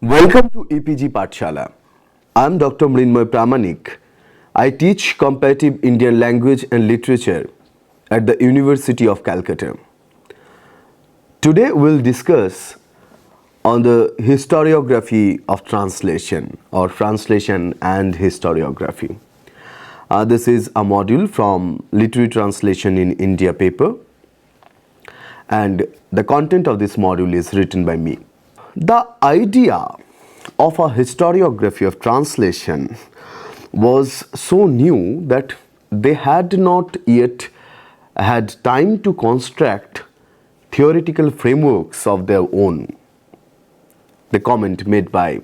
Welcome to EPG Pathshala. I am Dr. Mrinmoy Pramanik. I teach comparative Indian language and literature at the University of Calcutta. Today we will discuss on the historiography of translation or translation and historiography. This is a module from Literary Translation in India paper, and the content of this module is written by me. The idea of a historiography of translation was so new that they had not yet had time to construct theoretical frameworks of their own. The comment made by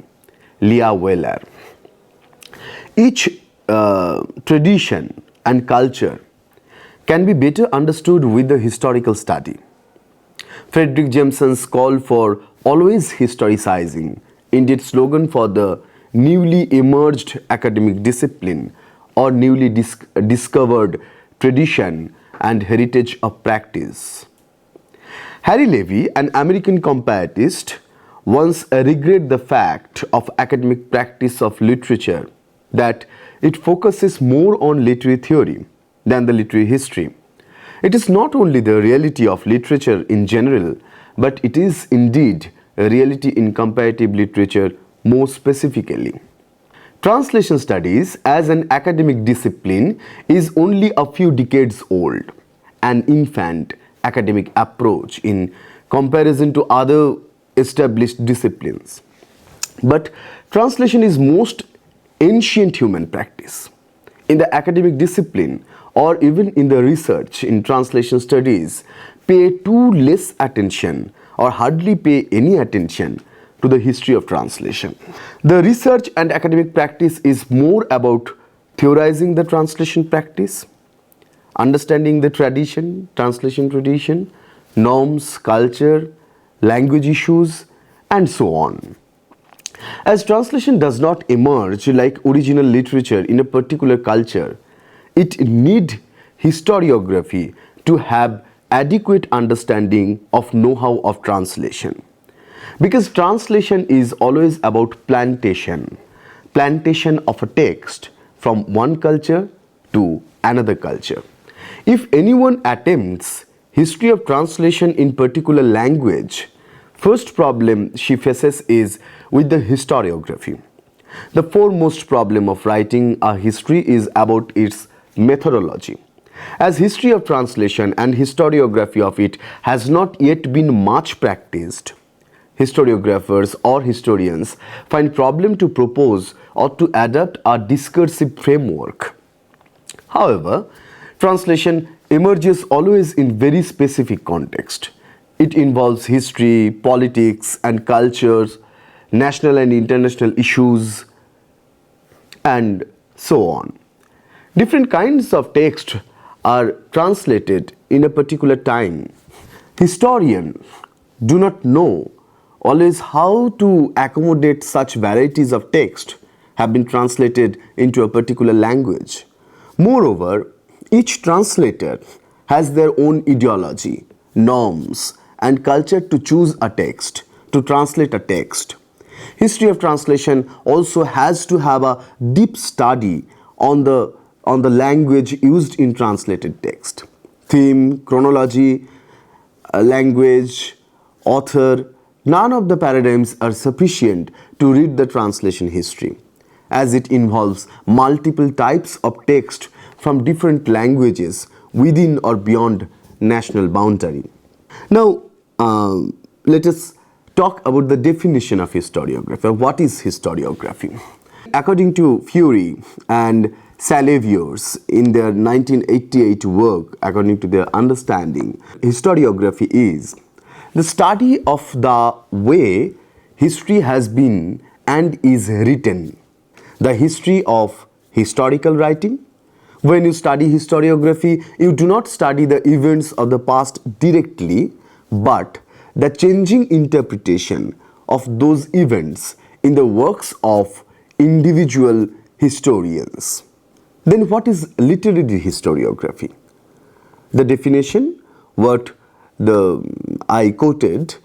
Leah Weller. Each tradition and culture can be better understood with the historical study. Frederick Jameson's call for always historicizing, indeed slogan for the newly emerged academic discipline or newly discovered tradition and heritage of practice. Harry Levy, an American comparatist, once regretted the fact of academic practice of literature that it focuses more on literary theory than the literary history. It is not only the reality of literature in general, but it is indeed a reality in comparative literature more specifically. Translation studies as an academic discipline is only a few decades old, an infant academic approach in comparison to other established disciplines. But translation is most ancient human practice. In the academic discipline or even in the research in translation studies, pay too less attention or hardly pay any attention to the history of translation. The research and academic practice is more about theorizing the translation practice, understanding the tradition, translation tradition, norms, culture, language issues, and so on. As translation does not emerge like original literature in a particular culture, it needs historiography to have adequate understanding of know-how of translation. Because translation is always about plantation of a text from one culture to another culture. If anyone attempts history of translation in particular language, first problem she faces is with the historiography. The foremost problem of writing a history is about its methodology. As history of translation and historiography of it has not yet been much practiced, historiographers or historians find problem to propose or to adapt a discursive framework. However, translation emerges always in very specific context. It involves history, politics and cultures, national and international issues, and so on. Different kinds of text are translated in a particular time. Historians do not know always how to accommodate such varieties of text have been translated into a particular language. Moreover, each translator has their own ideology, norms, and culture to choose a text, to translate a text. History of translation also has to have a deep study on the language used in translated text. Theme, chronology, language, author, none of the paradigms are sufficient to read the translation history, as it involves multiple types of text from different languages within or beyond national boundary. Now, let us talk about the definition of historiography. What is historiography? According to Fury and Salaviers in their 1988 work, according to their understanding, historiography is the study of the way history has been and is written, the history of historical writing. When you study historiography, you do not study the events of the past directly, but the changing interpretation of those events in the works of individual historians. Then what is literary historiography? The definition, what I quoted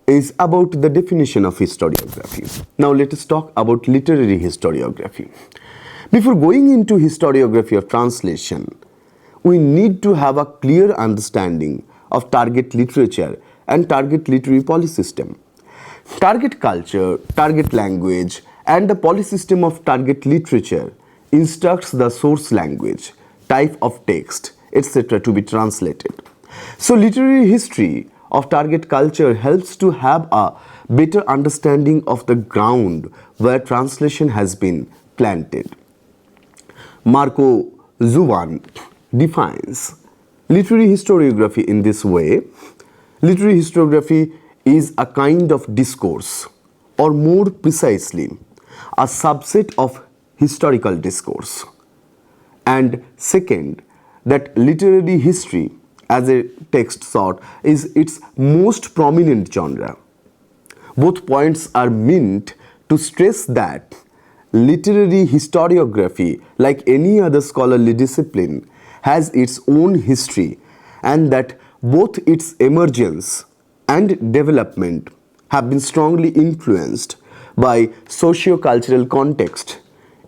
is about the definition of historiography. Now let us talk about literary historiography. Before going into historiography of translation, we need to have a clear understanding of target literature and target literary polysystem. Target culture, target language, and the polysystem of target literature instructs the source language, type of text, etc. to be translated. So literary history of target culture helps to have a better understanding of the ground where translation has been planted. Marco Zuvan defines literary historiography in this way. Literary historiography is a kind of discourse, or more precisely, a subset of historical discourse. And second, that literary history as a text sort is its most prominent genre. Both points are meant to stress that literary historiography, like any other scholarly discipline, has its own history, and that both its emergence and development have been strongly influenced by socio-cultural context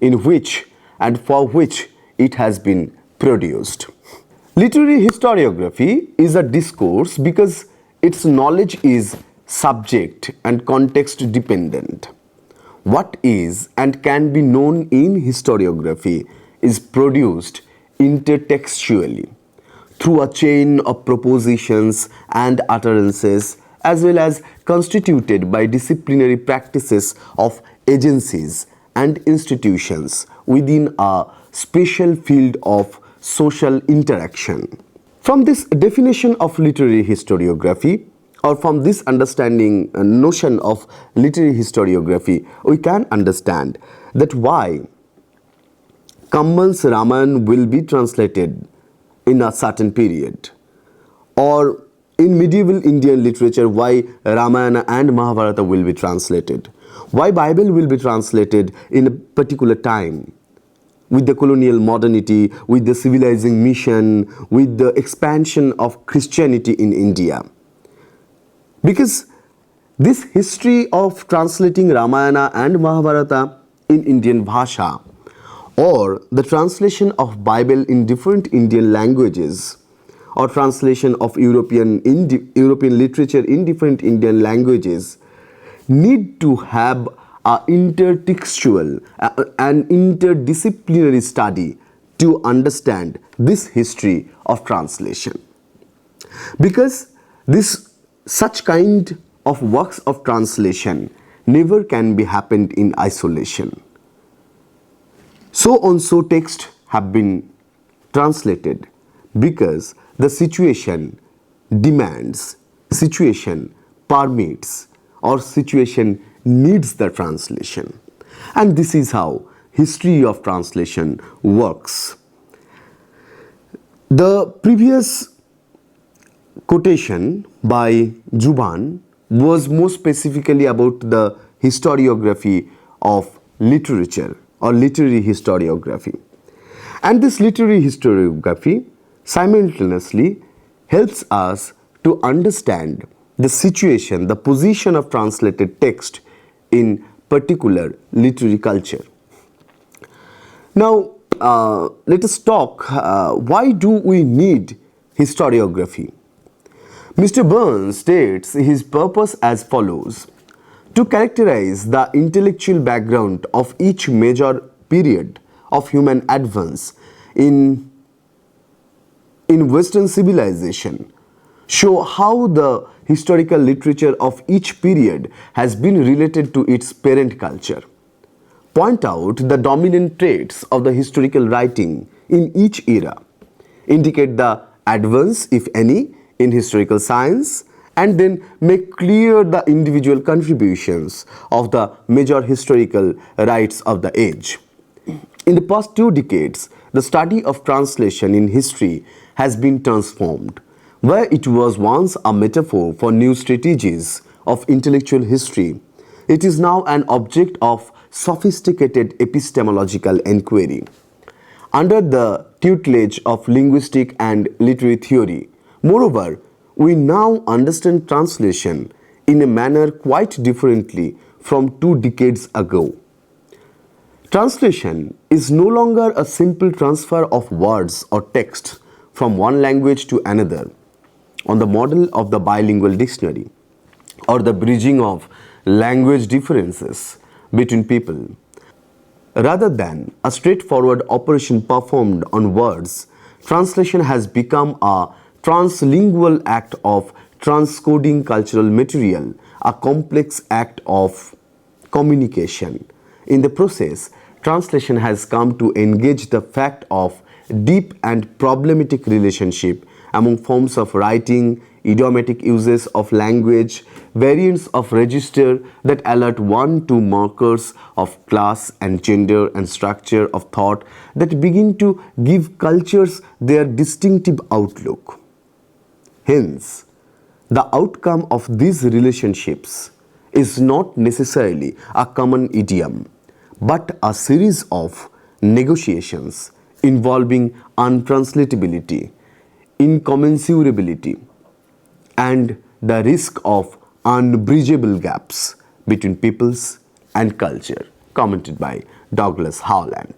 in which and for which it has been produced. Literary historiography is a discourse because its knowledge is subject and context dependent. What is and can be known in historiography is produced intertextually through a chain of propositions and utterances, as well as constituted by disciplinary practices of agencies and institutions within a special field of social interaction. From this definition of literary historiography, or from this understanding notion of literary historiography, we can understand that why Kamban's Ramayana will be translated in a certain period, or in medieval Indian literature why Ramayana and Mahabharata will be translated, why Bible will be translated in a particular time, with the colonial modernity, with the civilizing mission, with the expansion of Christianity in India. Because this history of translating Ramayana and Mahabharata in Indian Bhasha, or the translation of Bible in different Indian languages, or translation of European literature in different Indian languages, need to have an intertextual and interdisciplinary study to understand this history of translation. Because such kind of works of translation never can be happened in isolation. So and so texts have been translated because the situation demands, situation permits, or situation needs the translation. And this is how history of translation works. The previous quotation by Zuban was more specifically about the historiography of literature or literary historiography. And this literary historiography simultaneously helps us to understand the situation, the position of translated text in particular literary culture. Now, let us talk, why do we need historiography? Mr. Burns states his purpose as follows: to characterize the intellectual background of each major period of human advance in Western civilization, show how the historical literature of each period has been related to its parent culture, point out the dominant traits of the historical writing in each era, indicate the advance, if any, in historical science, and then make clear the individual contributions of the major historical rights of the age. In the past 2 decades, the study of translation in history has been transformed. Where it was once a metaphor for new strategies of intellectual history, it is now an object of sophisticated epistemological inquiry. Under the tutelage of linguistic and literary theory, moreover, we now understand translation in a manner quite differently from 2 decades ago. Translation is no longer a simple transfer of words or text from one language to another on the model of the bilingual dictionary or the bridging of language differences between people. Rather than a straightforward operation performed on words, translation has become a translingual act of transcoding cultural material, a complex act of communication. In the process, translation has come to engage the fact of deep and problematic relationship among forms of writing, idiomatic uses of language, variants of register that alert one to markers of class and gender and structure of thought that begin to give cultures their distinctive outlook. Hence, the outcome of these relationships is not necessarily a common idiom, but a series of negotiations involving untranslatability, incommensurability, and the risk of unbridgeable gaps between peoples and culture, commented by Douglas Howland.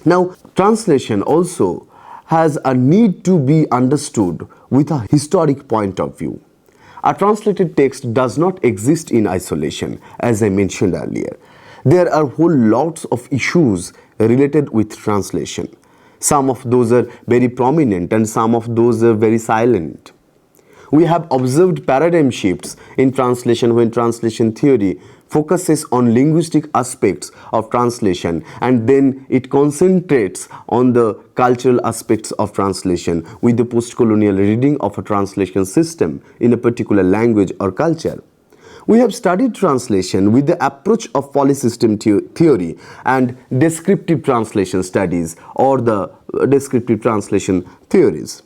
Now, translation also has a need to be understood with a historic point of view. A translated text does not exist in isolation, as I mentioned earlier. There are whole lots of issues related with translation. Some of those are very prominent and some of those are very silent. We have observed paradigm shifts in translation when translation theory focuses on linguistic aspects of translation and then it concentrates on the cultural aspects of translation with the post-colonial reading of a translation system in a particular language or culture. We have studied translation with the approach of polysystem theory and descriptive translation studies or the descriptive translation theories.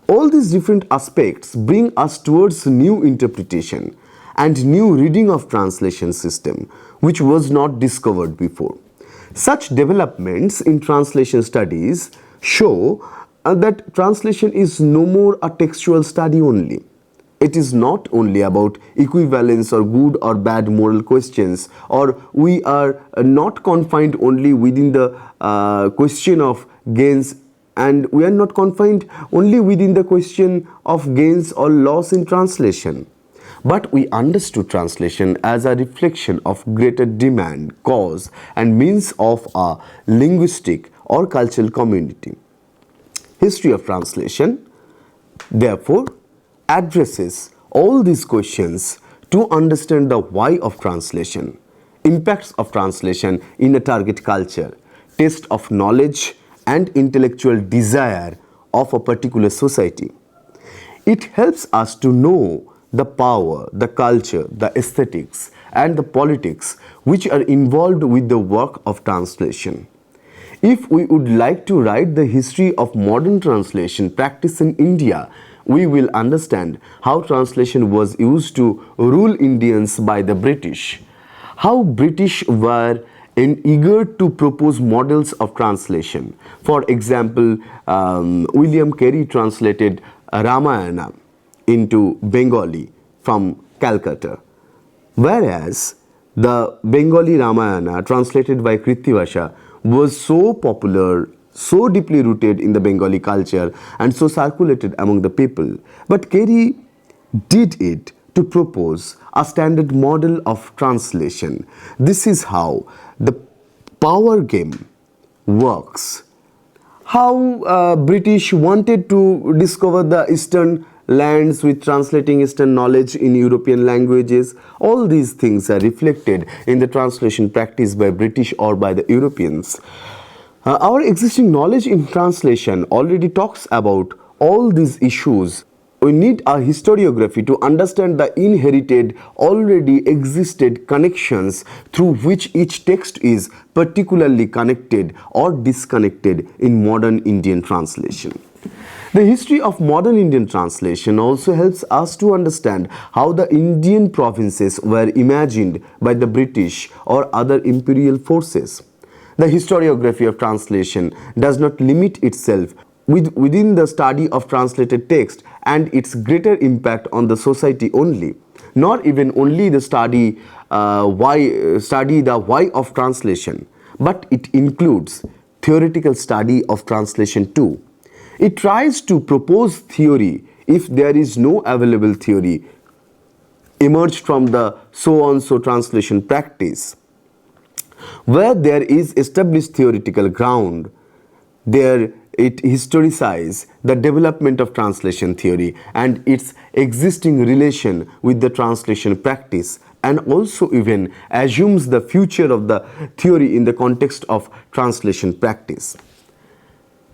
All these different aspects bring us towards new interpretation and new reading of translation system which was not discovered before. Such developments in translation studies show that translation is no more a textual study only. It is not only about equivalence or good or bad moral questions, or we are not confined only within the question of gains, and we are not confined only within the question of gains or loss in translation. But we understood translation as a reflection of greater demand, cause, and means of a linguistic or cultural community. History of translation, therefore, addresses all these questions to understand the why of translation, impacts of translation in a target culture, taste of knowledge and intellectual desire of a particular society. It helps us to know the power, the culture, the aesthetics and the politics which are involved with the work of translation. If we would like to write the history of modern translation practice in India, we will understand how translation was used to rule Indians by the British, how British were eager to propose models of translation. For example, William Carey translated Ramayana into Bengali from Calcutta, whereas the Bengali Ramayana translated by Krittivasa was so popular, so deeply rooted in the Bengali culture and so circulated among the people. But Carey did it to propose a standard model of translation. This is how the power game works. How British wanted to discover the Eastern lands with translating Eastern knowledge in European languages. All these things are reflected in the translation practice by British or by the Europeans. Our existing knowledge in translation already talks about all these issues. We need a historiography to understand the inherited, already existed connections through which each text is particularly connected or disconnected in modern Indian translation. The history of modern Indian translation also helps us to understand how the Indian provinces were imagined by the British or other imperial forces. The historiography of translation does not limit itself within the study of translated text and its greater impact on the society only. nor even only the study the why of translation, but it includes theoretical study of translation too. It tries to propose theory if there is no available theory emerged from the so translation practice. Where there is established theoretical ground, there it historicizes the development of translation theory and its existing relation with the translation practice, and also even assumes the future of the theory in the context of translation practice.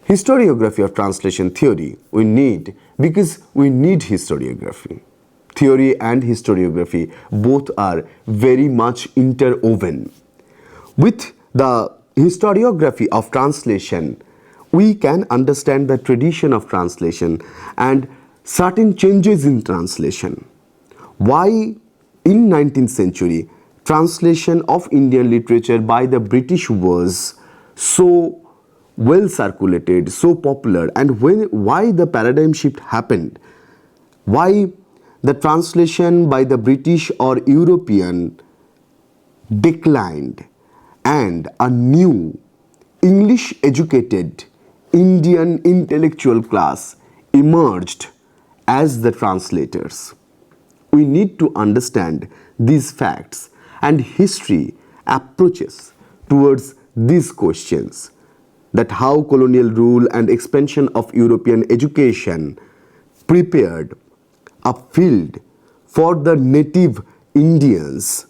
Historiography of translation theory we need because we need historiography. Theory and historiography both are very much interwoven. With the historiography of translation, we can understand the tradition of translation and certain changes in translation. Why in 19th century translation of Indian literature by the British was so well circulated, so popular, and why the paradigm shift happened, why the translation by the British or European declined and a new English educated Indian intellectual class emerged as the translators. We need to understand these facts, and history approaches towards these questions, that how colonial rule and expansion of European education prepared a field for the native Indians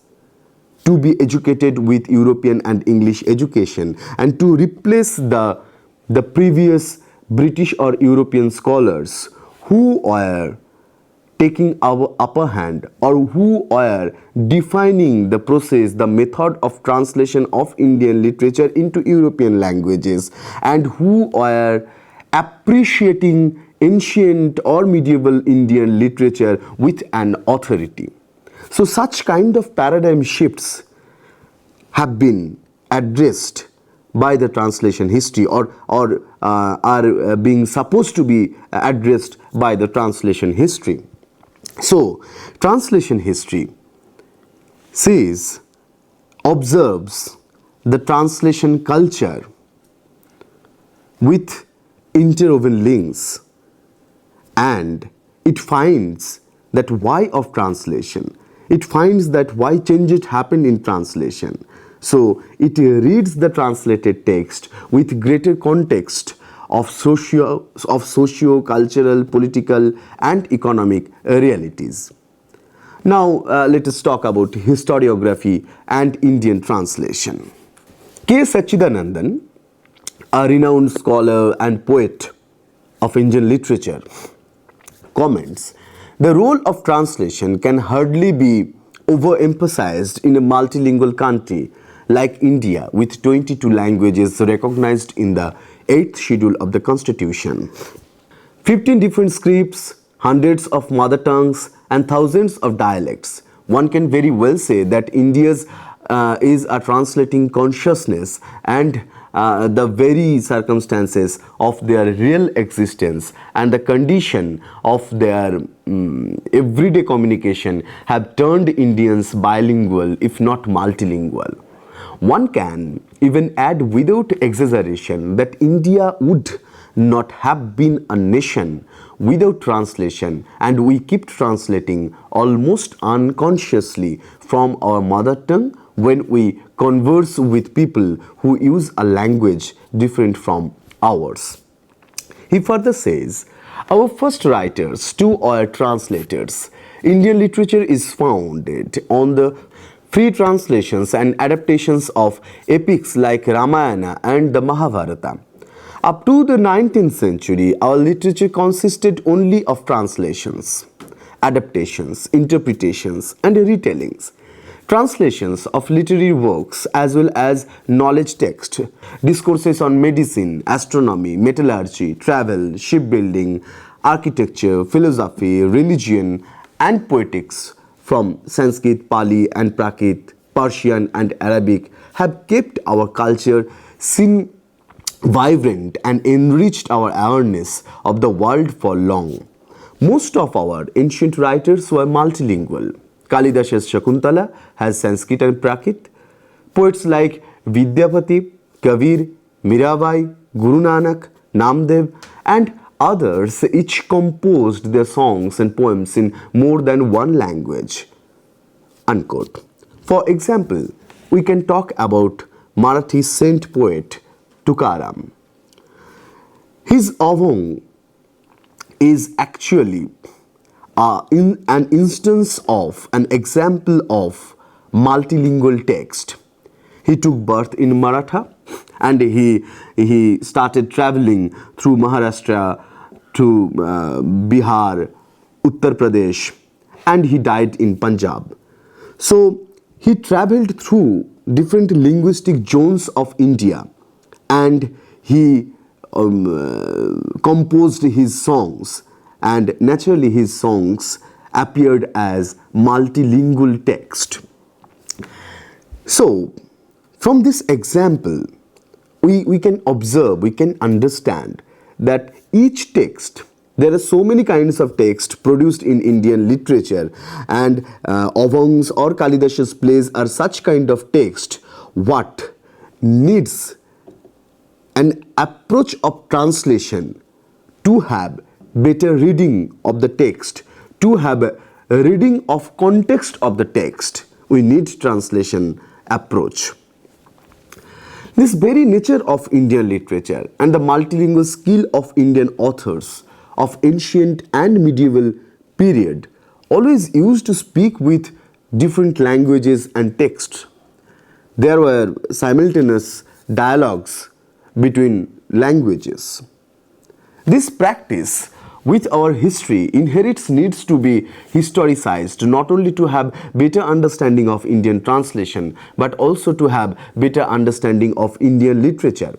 to be educated with European and English education and to replace the previous British or European scholars who were taking our upper hand or who were defining the process, the method of translation of Indian literature into European languages, and who were appreciating ancient or medieval Indian literature with an authority. So such kind of paradigm shifts have been addressed by the translation history or are being supposed to be addressed by the translation history. So translation history observes the translation culture with interwoven links, and it finds that why of translation. It finds that why changes happen in translation. So it reads the translated text with greater context of socio-cultural, political and economic realities. Now let us talk about historiography and Indian translation. K. Sachidanandan, a renowned scholar and poet of Indian literature, comments, the role of translation can hardly be overemphasized in a multilingual country like India with 22 languages recognized in the 8th schedule of the Constitution. 15 different scripts, hundreds of mother tongues and thousands of dialects. One can very well say that India's is a translating consciousness, and the very circumstances of their real existence and the condition of their everyday communication have turned Indians bilingual, if not multilingual. One can even add without exaggeration that India would not have been a nation without translation, and we keep translating almost unconsciously from our mother tongue when we converse with people who use a language different from ours. He further says, our first writers too are translators. Indian literature is founded on the free translations and adaptations of epics like Ramayana and the Mahabharata. Up to the 19th century, our literature consisted only of translations, adaptations, interpretations, and retellings. Translations of literary works as well as knowledge text, discourses on medicine, astronomy, metallurgy, travel, shipbuilding, architecture, philosophy, religion, and poetics from Sanskrit, Pali, and Prakrit, Persian, and Arabic have kept our culture vibrant and enriched our awareness of the world for long. Most of our ancient writers were multilingual. Kalidas's Shakuntala has Sanskrit and Prakrit. Poets like Vidyapati, Kabir, Mirabai, Guru Nanak, Namdev, and others each composed their songs and poems in more than one language. Unquote. For example, we can talk about Marathi saint poet Tukaram. His Avong is actually an instance of, an example of multilingual text. He took birth in Maratha and he started traveling through Maharashtra to Bihar, Uttar Pradesh, and he died in Punjab. So he traveled through different linguistic zones of India and he composed his songs, and naturally his songs appeared as multilingual text. So from this example, we can observe, we can understand that each text, there are so many kinds of text produced in Indian literature, and Avongs or Kalidas's plays are such kind of text what needs an approach of translation to have better reading of the text, to have a reading of context of the text. We need translation approach. This very nature of Indian literature and the multilingual skill of Indian authors of ancient and medieval period always used to speak with different languages and texts. There were simultaneous dialogues between languages. This practice with our history inherits needs to be historicized, not only to have better understanding of Indian translation but also to have better understanding of Indian literature.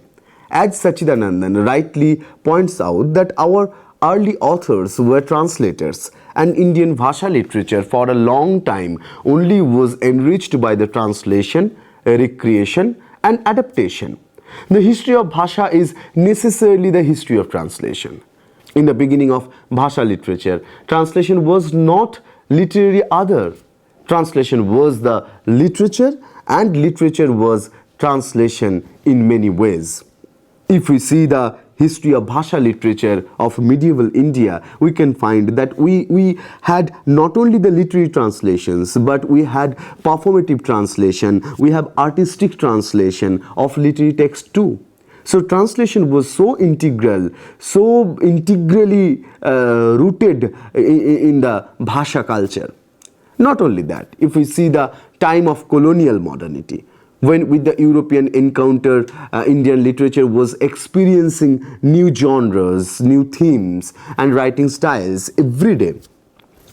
As Sachidanandan rightly points out that our early authors were translators, and Indian Bhasha literature for a long time only was enriched by the translation, recreation and adaptation. The history of Bhasha is necessarily the history of translation. In the beginning of Bhasha literature, translation was not literary other. Translation was the literature, and literature was translation in many ways. If we see the history of Bhasha literature of medieval India, we can find that we had not only the literary translations, but we had performative translation, we have artistic translation of literary text too. So translation was so integral, so integrally rooted in the Bhasha culture. Not only that, if we see the time of colonial modernity, when with the European encounter, Indian literature was experiencing new genres, new themes and writing styles every day.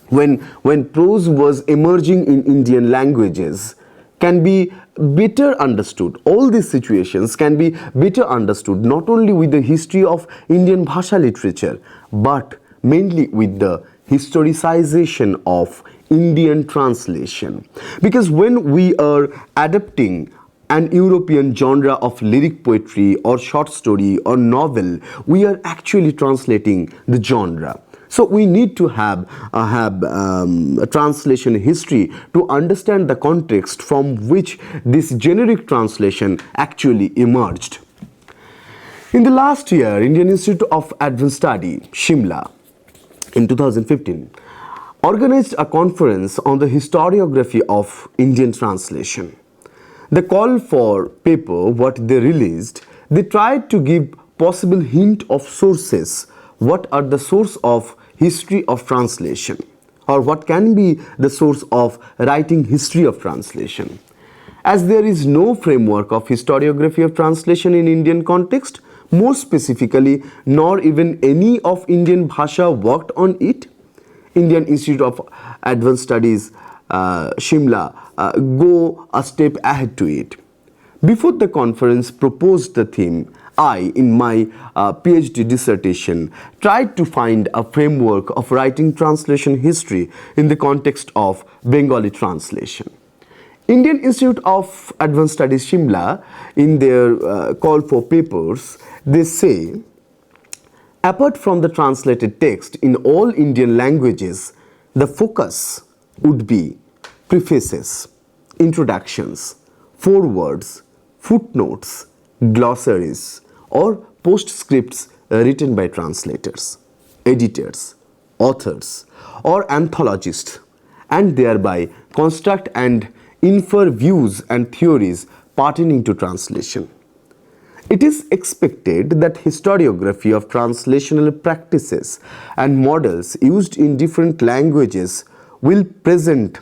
When prose was emerging in Indian languages, can be better understood. All these situations can be better understood not only with the history of Indian Bhasha literature, but mainly with the historicization of Indian translation. Because when we are adapting an European genre of lyric poetry or short story or novel, we are actually translating the genre. So we need to have a translation history to understand the context from which this generic translation actually emerged. In the last year, Indian Institute of Advanced Study, Shimla, in 2015, organized a conference on the historiography of Indian translation. The call for paper, what they released, they tried to give possible hint of sources. What are the source of history of translation, or what can be the source of writing history of translation? As there is no framework of historiography of translation in Indian context, more specifically, nor even any of Indian Bhasha worked on it, Indian Institute of Advanced Studies, Shimla, go a step ahead to it. Before the conference proposed the theme, I, in my PhD dissertation, tried to find a framework of writing translation history in the context of Bengali translation. Indian Institute of Advanced Studies Shimla, in their call for papers, they say, apart from the translated text in all Indian languages, the focus would be prefaces, introductions, forewords, footnotes, glossaries, or postscripts written by translators, editors, authors, or anthologists, and thereby construct and infer views and theories pertaining to translation. It is expected that historiography of translational practices and models used in different languages will present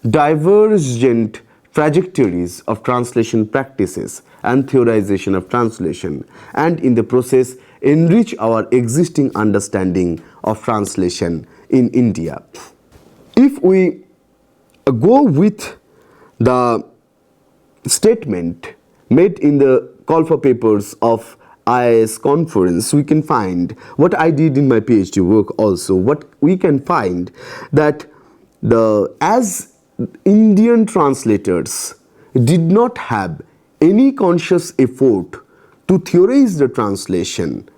divergent trajectories of translation practices and theorization of translation, and in the process enrich our existing understanding of translation in India. If we go with the statement made in the call for papers of IIS conference, we can find what I did in my PhD work also. What we can find that as Indian translators did not have any conscious effort to theorize the translation,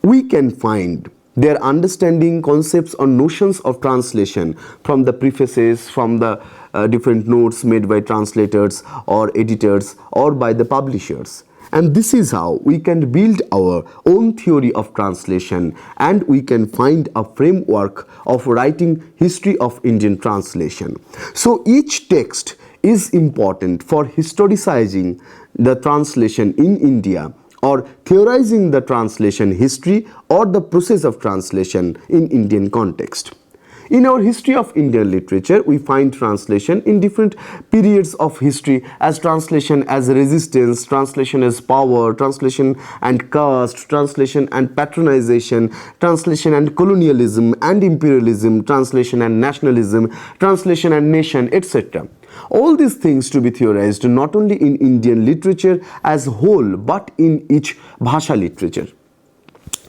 we can find their understanding concepts or notions of translation from the prefaces, from the different notes made by translators or editors or by the publishers. And this is how we can build our own theory of translation, and we can find a framework of writing history of Indian translation. So each text is important for historicizing the translation in India, or theorizing the translation history or the process of translation in Indian context. In our history of Indian literature, we find translation in different periods of history as translation as resistance, translation as power, translation and caste, translation and patronization, translation and colonialism and imperialism, translation and nationalism, translation and nation, etc. All these things to be theorized not only in Indian literature as a whole, but in each Bhasha literature.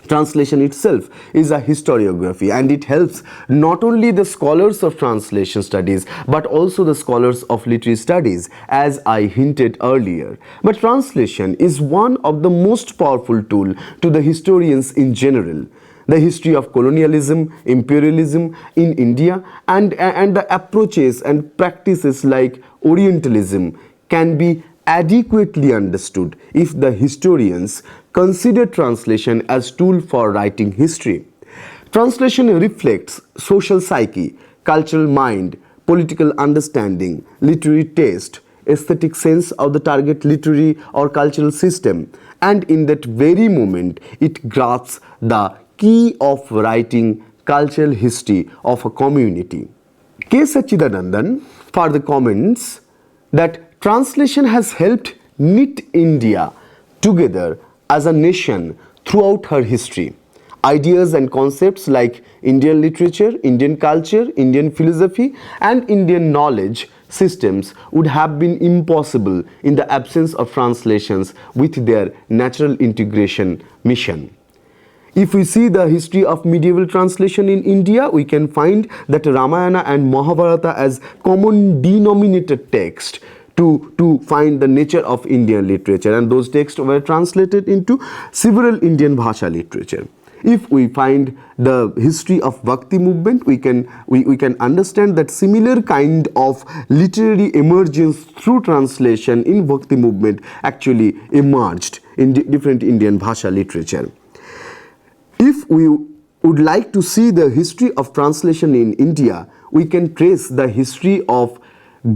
Translation itself is a historiography, and it helps not only the scholars of translation studies but also the scholars of literary studies, as I hinted earlier. But translation is one of the most powerful tool to the historians in general. The history of colonialism, imperialism in India, and the approaches and practices like Orientalism can be adequately understood if the historians consider translation as tool for writing history. Translation reflects social psyche, cultural mind, political understanding, literary taste, aesthetic sense of the target literary or cultural system, and in that very moment it grasps the key of writing cultural history of a community. K. Sachidanandan further comments that translation has helped knit India together as a nation throughout her history. Ideas and concepts like Indian literature, Indian culture, Indian philosophy, and Indian knowledge systems would have been impossible in the absence of translations with their natural integration mission. If we see the history of medieval translation in India, we can find that Ramayana and Mahabharata as common denominator text to find the nature of Indian literature, and those texts were translated into several Indian Bhasha literature. If we find the history of Bhakti movement, we can understand that similar kind of literary emergence through translation in Bhakti movement actually emerged in different Indian Bhasha literature. If we would like to see the history of translation in India, we can trace the history of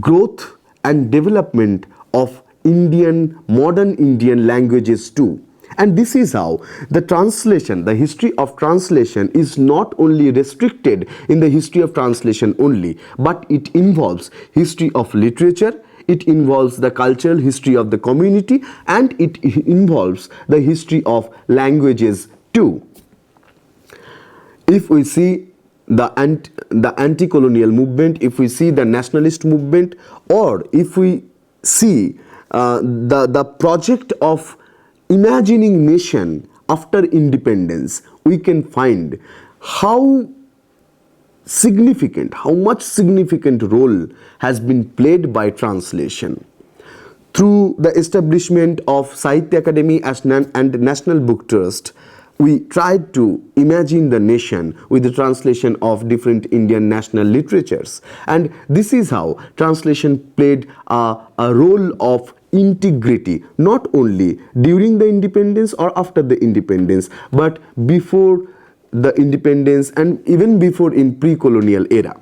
growth and development of modern Indian languages too. And this is how the translation, the history of translation is not only restricted in the history of translation only, but it involves history of literature, it involves the cultural history of the community, and it involves the history of languages too. If we see the anti-colonial movement, if we see the nationalist movement, or if we see the project of imagining nation after independence, we can find how much significant role has been played by translation. Through the establishment of Sahitya Academy and National Book Trust, we tried to imagine the nation with the translation of different Indian national literatures. And this is how translation played a role of integrity, not only during the independence or after the independence, but before the independence and even before in pre-colonial era.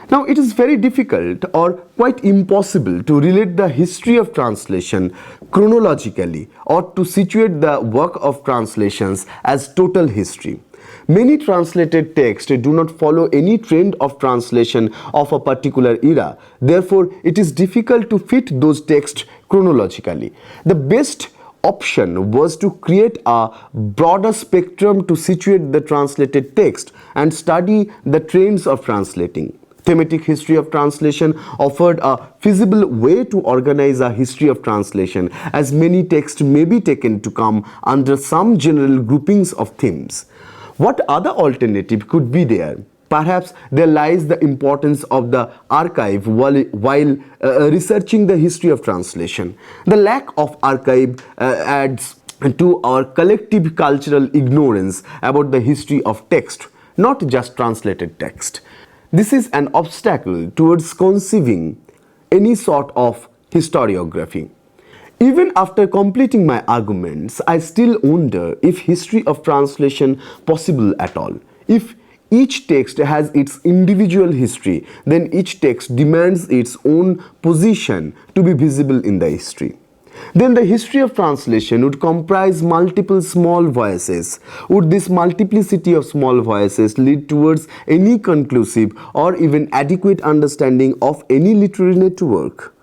Now, it is very difficult or quite impossible to relate the history of translation chronologically or to situate the work of translations as total history. Many translated texts do not follow any trend of translation of a particular era. Therefore, it is difficult to fit those texts chronologically. The best option was to create a broader spectrum to situate the translated text and study the trends of translating. Thematic history of translation offered a feasible way to organize a history of translation, as many texts may be taken to come under some general groupings of themes. What other alternative could be there? Perhaps there lies the importance of the archive while researching the history of translation. The lack of archive adds to our collective cultural ignorance about the history of text, not just translated text. This is an obstacle towards conceiving any sort of historiography. Even after completing my arguments, I still wonder if history of translation possible at all. If each text has its individual history, then each text demands its own position to be visible in the history. Then the history of translation would comprise multiple small voices. Would this multiplicity of small voices lead towards any conclusive or even adequate understanding of any literary network?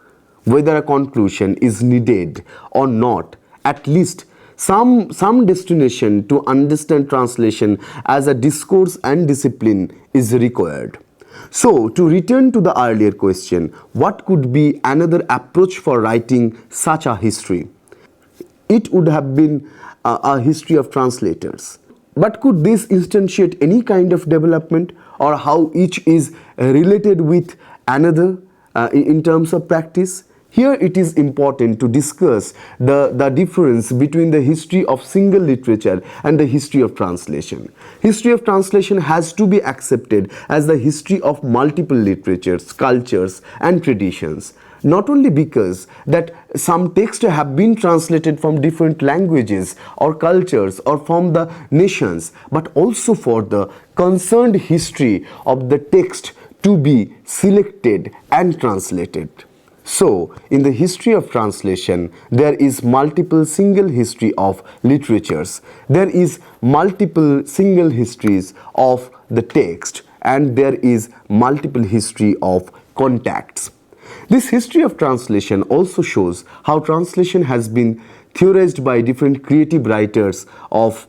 Whether a conclusion is needed or not, at least some destination to understand translation as a discourse and discipline is required. So, to return to the earlier question, what could be another approach for writing such a history? It would have been a history of translators. But could this instantiate any kind of development, or how each is related with another in terms of practice? Here it is important to discuss the difference between the history of single literature and the history of translation. History of translation has to be accepted as the history of multiple literatures, cultures, and traditions. Not only because that some texts have been translated from different languages or cultures or from the nations, but also for the concerned history of the text to be selected and translated. So, in the history of translation, there is multiple single history of literatures. There is multiple single histories of the text, and there is multiple history of contacts. This history of translation also shows how translation has been theorized by different creative writers of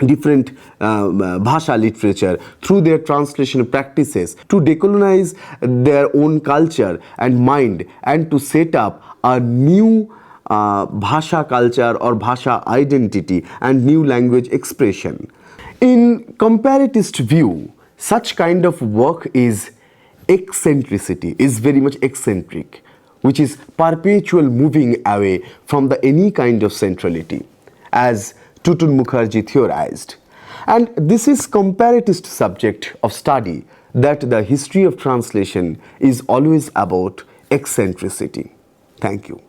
different bhasha literature through their translation practices to decolonize their own culture and mind and to set up a new bhasha culture or bhasha identity and new language expression. In comparatist view, such kind of work is eccentricity, is very much eccentric, which is perpetual moving away from the any kind of centrality, as Tutun Mukherjee theorized. And this is comparatist subject of study, that the history of translation is always about eccentricity. Thank you.